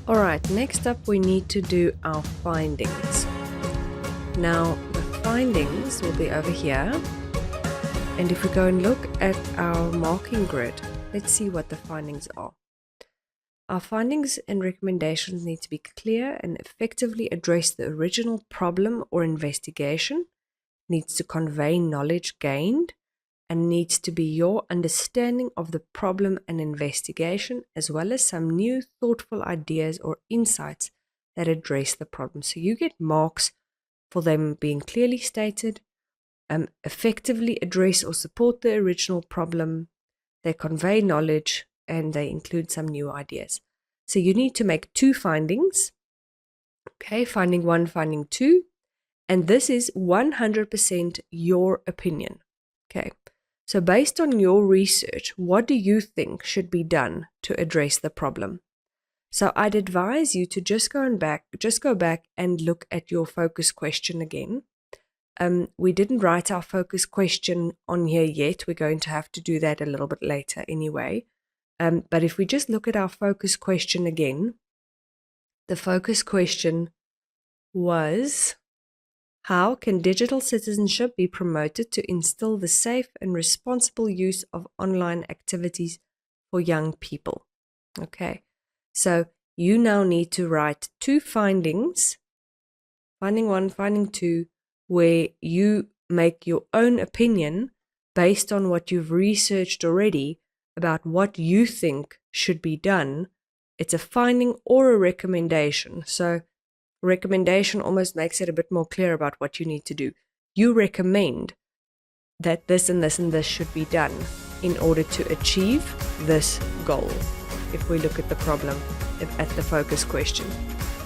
Alright, next up we need to do our findings. Now, the findings will be over here. And if we go and look at our marking grid, let's see what the findings are. Our findings and recommendations need to be clear and effectively address the original problem or investigation, needs to convey knowledge gained, and needs to be your understanding of the problem and investigation, as well as some new thoughtful ideas or insights that address the problem. So you get marks for them being clearly stated, effectively address or support the original problem, they convey knowledge, and they include some new ideas. So you need to make 2 findings. Okay, finding 1, finding 2, and this is 100% your opinion. Okay. So based on your research, what do you think should be done to address the problem? So I'd advise you to just go back and look at your focus question again. We didn't write our focus question on here yet. We're going to have to do that a little bit later anyway. But if we just look at our focus question again, the focus question was, how can digital citizenship be promoted to instill the safe and responsible use of online activities for young people? Okay, so you now need to write 2 findings, finding 1, finding 2, where you make your own opinion based on what you've researched already about what you think should be done. It's a finding or a recommendation. So recommendation almost makes it a bit more clear about what you need to do. You recommend that this and this and this should be done in order to achieve this goal. If we look at the problem, at the focus question,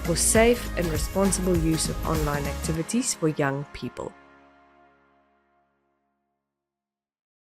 for safe and responsible use of online activities for young people.